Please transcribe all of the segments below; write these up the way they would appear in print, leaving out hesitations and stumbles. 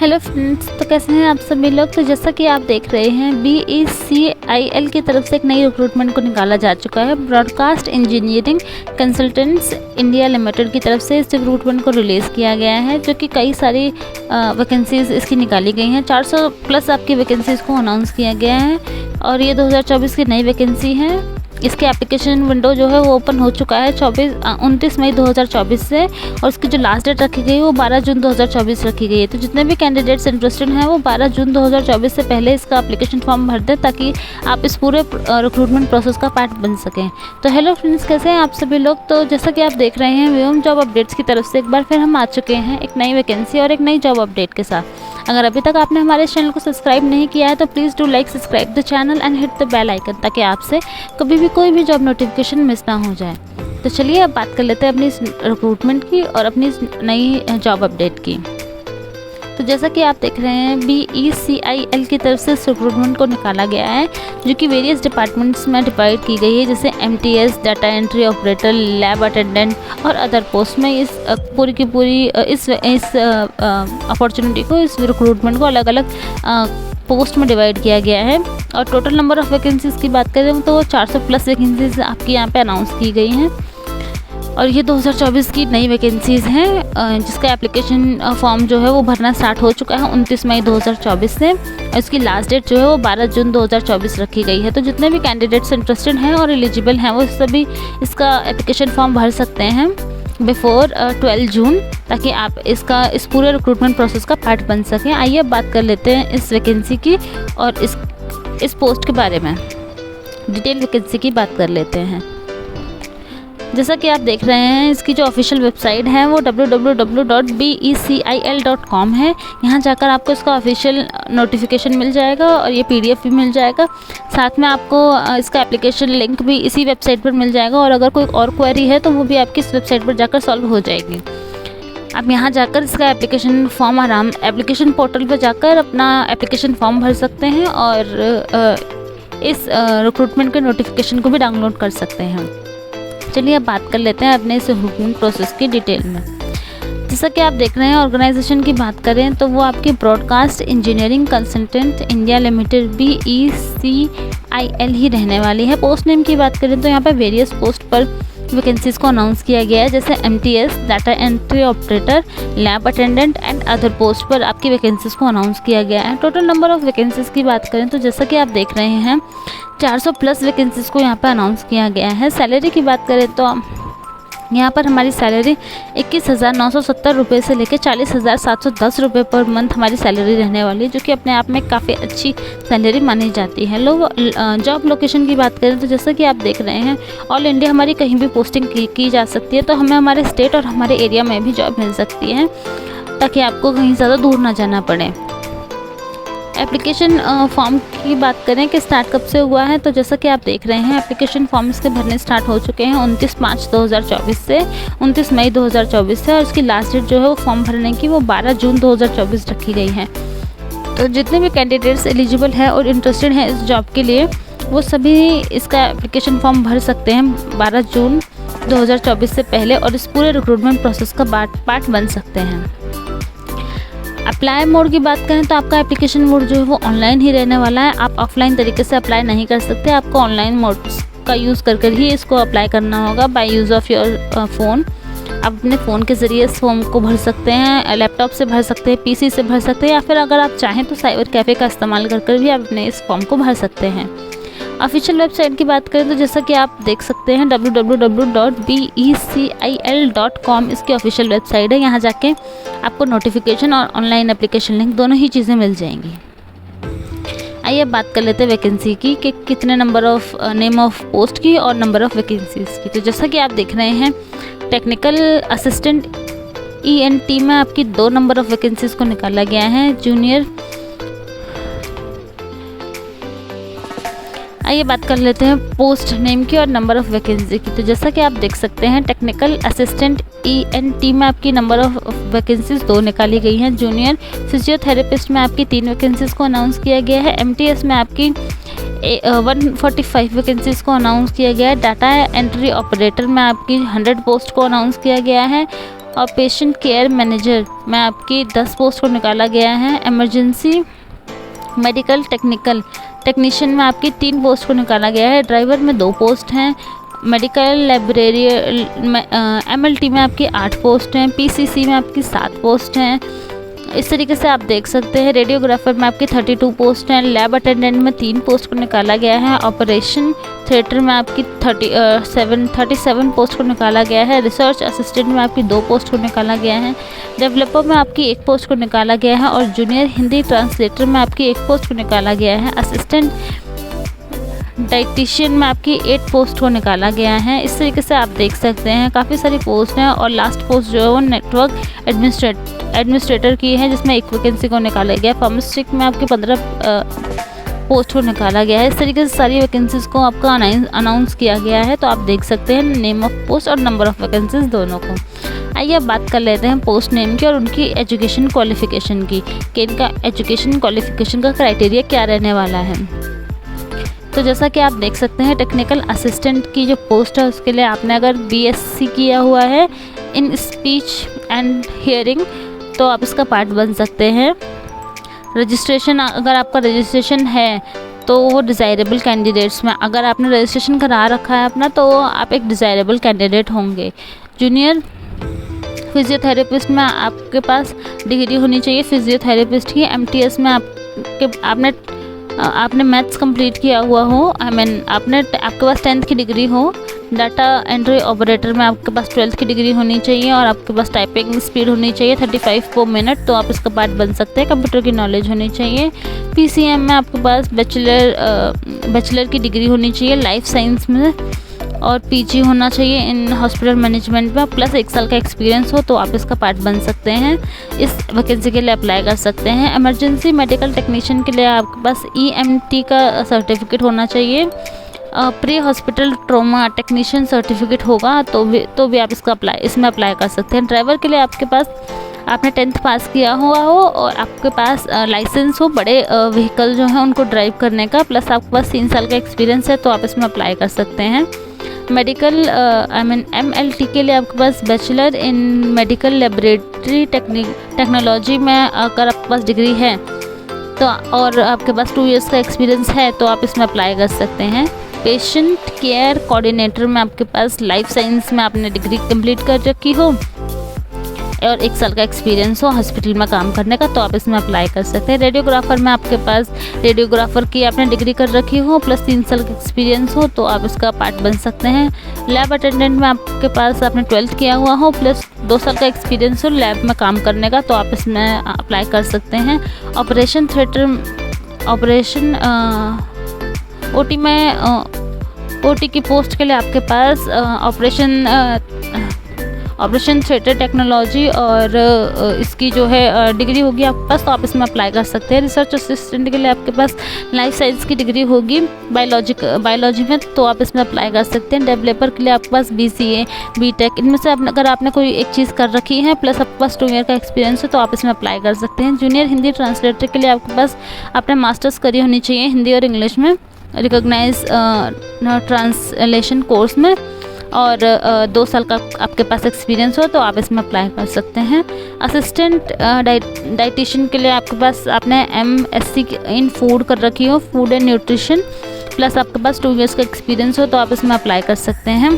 Hello friends, तो कैसे हैं आप सभी लोग। तो जैसा कि आप देख रहे हैं BECIL की तरफ से एक नई रिक्रूटमेंट को निकाला जा चुका है। Broadcast engineering consultants India limited की तरफ से इस रिक्रूटमेंट को रिलीज़ किया गया है, जो कि कई सारी वैकेंसीज़ इसकी निकाली गई हैं। 400 प्लस आपकी वैकेंसीज़ को अनाउंस किया गया है और ये 2024 की नई वैकेंसी है। इसके एप्लीकेशन विंडो जो है वो ओपन हो चुका है 29 मई 2024 से, और इसकी जो लास्ट डेट रखी गई है वो 12 जून 2024 रखी गई है। तो जितने भी कैंडिडेट्स इंटरेस्टेड हैं वो 12 जून 2024 से पहले इसका एप्लीकेशन फॉर्म भर दें, ताकि आप इस पूरे रिक्रूटमेंट प्रोसेस का पार्ट बन सकें। तो हेलो फ्रेंड्स, कैसे हैं आप सभी लोग। तो जैसा कि आप देख रहे हैं व्योम जॉब अपडेट्स की तरफ से एक बार फिर हम आ चुके हैं एक नई वैकेंसी और एक नई जॉब अपडेट के साथ। अगर अभी तक आपने हमारे चैनल को सब्सक्राइब नहीं किया है तो please do like subscribe the channel and hit the bell icon, ताकि आपसे कभी भी कोई भी जॉब नोटिफिकेशन मिस ना हो जाए। तो चलिए अब बात कर लेते हैं अपनी इस रिक्रूटमेंट की और अपनी इस नई जॉब अपडेट की। तो जैसा कि आप देख रहे हैं BECIL की तरफ से इस रिक्रूटमेंट को निकाला गया है, जो कि वेरियस डिपार्टमेंट्स में डिवाइड की गई है, जैसे MTS, data entry operator, lab attendant और अदर पोस्ट में। इस पूरी की पूरी इस अपॉर्चुनिटी को, इस रिक्रूटमेंट को अलग अलग पोस्ट में डिवाइड किया गया है। और टोटल नंबर ऑफ़ वैकेंसीज़ की बात करें तो 400 प्लस वैकेंसीज़ आपकी यहाँ पे अनाउंस की गई हैं और ये 2024 की नई वैकेंसीज़ हैं, जिसका एप्लीकेशन फॉर्म जो है वो भरना स्टार्ट हो चुका है 29 मई 2024 से, और इसकी लास्ट डेट जो है वो 12 जून 2024 रखी गई है। तो जितने भी कैंडिडेट्स इंटरेस्टेड हैं और एलिजिबल हैं वो सभी इसका एप्लीकेशन फॉर्म भर सकते हैं बिफोर 12 जून, ताकि आप इस पूरे रिक्रूटमेंट प्रोसेस का पार्ट बन सकें। आइए अब बात कर लेते हैं इस वैकेंसी की और इस पोस्ट के बारे में। डिटेल वैकेंसी की बात कर लेते हैं। जैसा कि आप देख रहे हैं इसकी जो ऑफिशियल वेबसाइट है वो www.becil.com है। यहाँ जाकर आपको इसका ऑफिशियल नोटिफिकेशन मिल जाएगा और ये PDF भी मिल जाएगा। साथ में आपको इसका एप्लीकेशन लिंक भी इसी वेबसाइट पर मिल जाएगा, और अगर कोई और क्वेरी है तो वो भी आपकी इस वेबसाइट पर जाकर सॉल्व हो जाएगी। आप यहाँ जाकर इसका एप्लीकेशन पोर्टल पर जाकर अपना एप्लीकेशन फॉर्म भर सकते हैं और इस रिक्रूटमेंट के नोटिफिकेशन को भी डाउनलोड कर सकते हैं। चलिए अब बात कर लेते हैं अपने इस रिक्रूटमेंट प्रोसेस की डिटेल में। जैसा कि आप देख रहे हैं ऑर्गेनाइजेशन की बात करें तो वो आपकी broadcast engineering consultant India limited BECIL ही रहने वाली है। पोस्ट नेम की बात करें तो यहाँ पर वेरियस पोस्ट पर वैकेंसीज़ को अनाउंस किया गया है, जैसे MTS, data entry operator, lab attendant and other post पर आपकी वैकेंसीज़ को अनाउंस किया गया है। टोटल नंबर ऑफ़ वैकेंसीज़ की बात करें तो जैसा कि आप देख रहे हैं 400 प्लस वैकेंसीज़ को यहाँ पर अनाउंस किया गया है। सैलरी की बात करें तो यहाँ पर हमारी सैलरी 21,970 रुपये से लेकर 40,710 रुपये पर मंथ हमारी सैलरी रहने वाली है, जो कि अपने आप में काफ़ी अच्छी सैलरी मानी जाती है। जॉब लोकेशन की बात करें तो जैसा कि आप देख रहे हैं ऑल इंडिया हमारी कहीं भी पोस्टिंग की जा सकती है, तो हमें हमारे स्टेट और हमारे एरिया में भी जॉब मिल सकती है, ताकि आपको कहीं ज़्यादा दूर ना जाना पड़े। एप्लीकेशन फॉर्म की बात करें कि स्टार्ट कब से हुआ है, तो जैसा कि आप देख रहे हैं एप्लीकेशन फॉर्म इसके भरने स्टार्ट हो चुके हैं 29 मार्च 2024 से 29 मई 2024 से, और इसकी लास्ट डेट जो है वो फॉर्म भरने की वो 12 जून 2024 रखी गई है। तो जितने भी कैंडिडेट्स एलिजिबल हैं और इंटरेस्टेड हैं इस जॉब के लिए वो सभी इसका एप्लीकेशन फॉर्म भर सकते हैं 12 जून 2024 से पहले, और इस पूरे रिक्रूटमेंट प्रोसेस का पार्ट बन सकते हैं। अप्लाई मोड की बात करें तो आपका एप्लीकेशन मोड जो है वो ऑनलाइन ही रहने वाला है। आप ऑफलाइन तरीके से अप्लाई नहीं कर सकते, आपको ऑनलाइन मोड का यूज़ कर ही इसको अप्लाई करना होगा by use of your phone. आप अपने फ़ोन के ज़रिए इस फॉर्म को भर सकते हैं, लैपटॉप से भर सकते हैं, PC से भर सकते हैं, या फिर अगर आप चाहें तो साइबर कैफ़े का इस्तेमाल कर भी आप अपने इस फॉर्म को भर सकते हैं। ऑफिशियल वेबसाइट की बात करें तो जैसा कि आप देख सकते हैं www.becil.com इसकी ऑफिशियल वेबसाइट है। यहाँ जाके आपको नोटिफिकेशन और ऑनलाइन एप्लीकेशन लिंक दोनों ही चीज़ें मिल जाएंगी। आइए अब बात कर लेते हैं वैकेंसी की कि कितने नेम ऑफ पोस्ट की और नंबर ऑफ़ वैकेंसीज़ की। तो जैसा कि आप देख रहे हैं टेक्निकल असिस्टेंट ENT में आपकी 2 नंबर ऑफ़ वैकेंसीज़ को निकाला गया है। जूनियर, आइए बात कर लेते हैं पोस्ट नेम की और नंबर ऑफ़ वैकेंसी की। तो जैसा कि आप देख सकते हैं टेक्निकल असिस्टेंट ENT में आपकी नंबर ऑफ़ वैकेंसीज़ 2 निकाली गई हैं। जूनियर फिजियोथेरेपिस्ट में आपकी 3 वैकेंसीज़ को अनाउंस किया गया है। MTS में आपकी 145 वैकेंसीज़ को अनाउंस किया गया है। डाटा एंट्री ऑपरेटर में आपकी 100 पोस्ट को अनाउंस किया गया है। और पेशेंट केयर मैनेजर में आपकी 10 पोस्ट को निकाला गया है। इमरजेंसी मेडिकल टेक्नीशियन में आपकी 3 पोस्ट को निकाला गया है। ड्राइवर में 2 पोस्ट हैं। मेडिकल लाइब्रेरी MLT में आपकी 8 पोस्ट हैं। PCC में आपकी 7 पोस्ट हैं। इस तरीके से आप देख सकते हैं। रेडियोग्राफर में आपकी 32 पोस्ट हैं। लैब अटेंडेंट में 3 पोस्ट को निकाला गया है। ऑपरेशन थिएटर में आपकी 37 पोस्ट को निकाला गया है। रिसर्च असिस्टेंट में आपकी 2 पोस्ट को निकाला गया है। डेवलपर में आपकी 1 पोस्ट को निकाला गया है और जूनियर हिंदी ट्रांसलेटर में आपकी 1 पोस्ट को निकाला गया है। असिस्टेंट डाइटिशियन में आपकी 8 पोस्ट को निकाला गया है। इस तरीके से आप देख सकते हैं काफ़ी सारी पोस्ट हैं। और लास्ट पोस्ट जो है वो नेटवर्क एडमिनिस्ट्रेटर की है, जिसमें 1 वैकेंसी को निकाला गया है। फार्मासिस्ट में आपकी 15 पोस्ट को निकाला गया है। इस तरीके से सारी वैकेंसीज़ को आपका अनाउंस किया गया है। तो आप देख सकते हैं नेम ऑफ पोस्ट और नंबर ऑफ वैकेंसीज दोनों को। आइए अब बात कर लेते हैं पोस्ट नेम की और उनकी एजुकेशन क्वालिफ़िकेशन की, कि इनका एजुकेशन क्वालिफ़िकेशन का क्राइटेरिया क्या रहने वाला है। तो जैसा कि आप देख सकते हैं टेक्निकल असिस्टेंट की जो पोस्ट है उसके लिए आपने अगर BSc किया हुआ है इन स्पीच एंड हियरिंग तो आप इसका पार्ट बन सकते हैं। रजिस्ट्रेशन, अगर आपका रजिस्ट्रेशन है तो वो डिज़ायरेबल कैंडिडेट्स में, अगर आपने रजिस्ट्रेशन करा रखा है अपना तो आप एक डिज़ायरेबल कैंडिडेट होंगे। जूनियर फिजियोथेरेपिस्ट में आपके पास डिग्री होनी चाहिए फिजियोथेरेपिस्ट की। MTS में आपने मैथ्स कंप्लीट किया हुआ हो, आपके पास 10th की डिग्री हो। डाटा एंट्री ऑपरेटर में आपके पास 12th की डिग्री होनी चाहिए और आपके पास टाइपिंग स्पीड होनी चाहिए 35 पर मिनट, तो आप इसका पार्ट बन सकते हैं। कंप्यूटर की नॉलेज होनी चाहिए। PCM में आपके पास बैचलर की डिग्री होनी चाहिए लाइफ साइंस में और PG होना चाहिए इन हॉस्पिटल मैनेजमेंट में, प्लस 1 साल का एक्सपीरियंस हो तो आप इसका पार्ट बन सकते हैं। इस वैकेंसी के लिए अप्लाई कर सकते हैं। इमरजेंसी मेडिकल टेक्नीशियन के लिए आपके पास EMT का सर्टिफिकेट होना चाहिए। Pre hospital trauma technician certificate होगा तो भी आप इसमें अप्लाई कर सकते हैं। ड्राइवर के लिए आपके पास आपने 10th पास किया हुआ हो और आपके पास लाइसेंस हो बड़े व्हीकल जो हैं उनको ड्राइव करने का, प्लस आपके पास 3 साल का एक्सपीरियंस है तो आप इसमें अप्लाई कर सकते हैं। मेडिकल MLT के लिए आपके पास bachelor in medical laboratory technology में अगर आपके पास डिग्री है तो और आपके पास 2 इयर्स का एक्सपीरियंस है तो आप इसमें अप्लाई कर सकते हैं। पेशेंट केयर कोऑर्डिनेटर में आपके पास लाइफ साइंस में आपने डिग्री कंप्लीट कर रखी हो और 1 साल का एक्सपीरियंस हो हॉस्पिटल में काम करने का तो आप इसमें अप्लाई कर सकते हैं। रेडियोग्राफर में आपके पास रेडियोग्राफर की आपने डिग्री कर रखी हो प्लस 3 साल का एक्सपीरियंस हो तो आप इसका पार्ट बन सकते हैं। लैब अटेंडेंट में आपके पास आपने 12th किया हुआ हो प्लस 2 साल का एक्सपीरियंस हो लैब में काम करने का तो आप इसमें अप्लाई कर सकते हैं। ऑपरेशन OT में OT की पोस्ट के लिए आपके पास ऑपरेशन थिएटर टेक्नोलॉजी और इसकी जो है डिग्री होगी आपके पास तो आप इसमें अप्लाई कर सकते हैं। रिसर्च असिस्टेंट के लिए आपके पास लाइफ साइंस की डिग्री होगी बायोलॉजी में तो आप इसमें अप्लाई कर सकते हैं। डेवलपर के लिए आपके पास BCA BTech इनमें से अगर आपने कोई एक चीज़ कर रखी है प्लस आपके पास 2 ईयर का एक्सपीरियंस है तो आप इसमें अप्लाई कर सकते हैं। जूनियर हिंदी ट्रांसलेटर के लिए आपके पास आपने मास्टर्स करी होनी चाहिए हिंदी और इंग्लिश में रिकॉग्नाइज ट्रांसलेशन कोर्स में और 2 साल का आपके पास एक्सपीरियंस हो तो आप इसमें अप्लाई कर सकते हैं। असिस्टेंट डाइटिशियन के लिए आपके पास आपने MSc इन फूड कर रखी हो फूड एंड न्यूट्रिशन प्लस आपके पास 2 इयर्स का एक्सपीरियंस हो तो आप इसमें अप्लाई कर सकते हैं।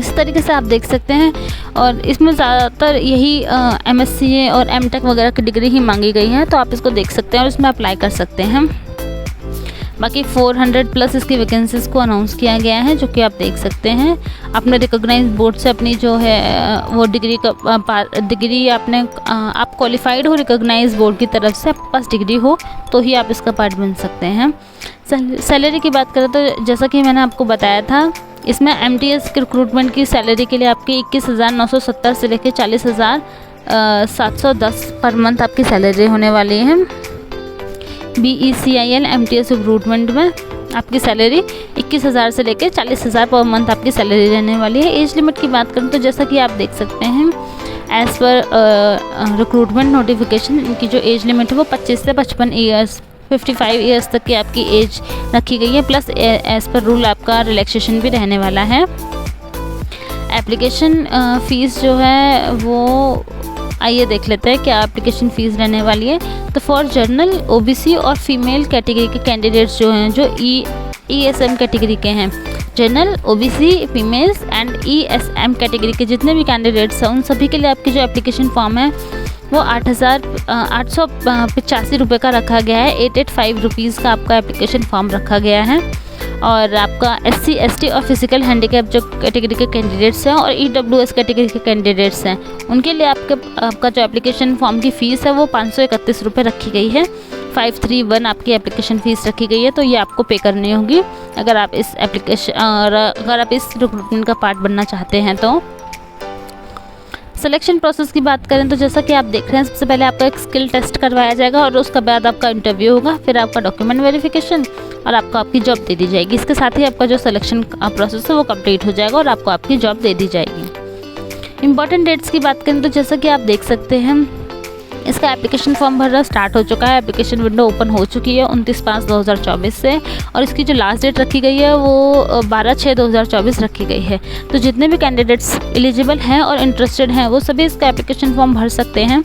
इस तरीके से आप देख सकते हैं और इसमें ज़्यादातर यही MSc और MTech वगैरह की डिग्री ही मांगी गई है तो आप इसको देख सकते हैं और इसमें अप्लाई कर सकते हैं। बाकी 400 प्लस इसकी वैकेंसीज़ को अनाउंस किया गया है जो कि आप देख सकते हैं। आपने रिकॉग्नाइज बोर्ड से अपनी जो है वो डिग्री आपने आप क्वालिफाइड हो रिकॉग्नाइज बोर्ड की तरफ से आपके पास डिग्री हो तो ही आप इसका पार्ट बन सकते हैं। सैलरी की बात करें तो जैसा कि मैंने आपको बताया था इसमें MTS के रिक्रूटमेंट की सैलरी के लिए आपकी 21,970 से लेकर 40,710 पर मंथ आपकी सैलरी होने वाली है। BECIL MTS रिक्रूटमेंट में आपकी सैलरी 21,000 से लेकर 40,000 पर मंथ आपकी सैलरी रहने वाली है। एज लिमिट की बात करें तो जैसा कि आप देख सकते हैं एज़ पर रिक्रूटमेंट नोटिफिकेशन इनकी जो एज लिमिट है वो 25 से 55 ईयर्स 55 ईयर्स तक की आपकी एज रखी गई है प्लस एज़ पर रूल आपका रिलैक्सेशन भी रहने वाला है। एप्लीकेशन फ़ीस जो है वो आइए देख लेते हैं क्या एप्लीकेशन फ़ीस रहने वाली है। तो फॉर जनरल, ओबीसी और फीमेल कैटेगरी के कैंडिडेट्स जो हैं, जो ESM कैटेगरी के हैं, general, OBC, females and ESM category के जितने भी कैंडिडेट्स हैं, उन सभी के लिए आपकी जो एप्लीकेशन फॉर्म है वो 8,885 रुपये का रखा गया है। 885 रुपीज़ का आपका एप्लीकेशन फॉर्म रखा गया है। और आपका SC, ST और फिजिकल हैंडीकैप जो कैटेगरी के कैंडिडेट्स हैं और EWS कैटेगरी के कैंडिडेट्स हैं, उनके लिए आपका जो एप्लीकेशन फॉर्म की फ़ीस है वो 531 रुपये रखी गई है। 531 आपकी एप्लीकेशन फ़ीस रखी गई है, तो ये आपको पे करनी होगी अगर आप इस रिक्रूटमेंट का पार्ट बनना चाहते हैं। तो सिलेक्शन प्रोसेस की बात करें तो जैसा कि आप देख रहे हैं, सबसे पहले आपका एक स्किल टेस्ट करवाया जाएगा और उसके बाद आपका इंटरव्यू होगा, फिर आपका डॉक्यूमेंट वेरिफिकेशन और आपको आपकी जॉब दे दी जाएगी। इसके साथ ही आपका जो सिलेक्शन प्रोसेस है वो कंप्लीट हो जाएगा और आपको आपकी जॉब दे दी जाएगी। इंपॉर्टेंट डेट्स की बात करें तो जैसा कि आप देख सकते हैं, इसका एप्लीकेशन फॉर्म भरना स्टार्ट हो चुका है। एप्लीकेशन विंडो ओपन हो चुकी है 29/5/2024 से, और इसकी जो लास्ट डेट रखी गई है वो 12/6/2024 रखी गई है। तो जितने भी कैंडिडेट्स एलिजिबल हैं और इंटरेस्टेड हैं वो सभी इसका एप्लीकेशन फॉर्म भर सकते हैं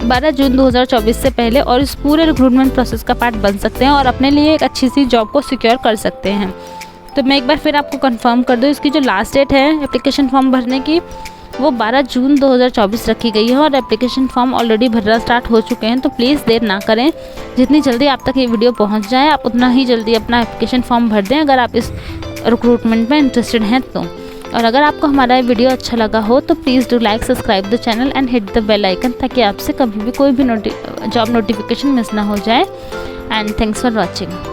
12 जून 2024 से पहले, और इस पूरे रिक्रूटमेंट प्रोसेस का पार्ट बन सकते हैं और अपने लिए एक अच्छी सी जॉब को सिक्योर कर सकते हैं। तो मैं एक बार फिर आपको कंफर्म कर दूँ, इसकी जो लास्ट डेट है एप्लीकेशन फॉर्म भरने की वो 12 जून 2024 रखी गई है, और एप्लीकेशन फॉर्म ऑलरेडी भरना स्टार्ट हो चुके हैं। तो प्लीज़ देर ना करें, जितनी जल्दी आप तक ये वीडियो पहुंच जाए आप उतना ही जल्दी अपना एप्लीकेशन फॉर्म भर दें अगर आप इस रिक्रूटमेंट में इंटरेस्टेड हैं तो। और अगर आपको हमारा वीडियो अच्छा लगा हो तो please do like, subscribe the channel and hit the bell icon, ताकि आपसे कभी भी कोई भी जॉब नोटिफिकेशन मिस ना हो जाए। And thanks for watching.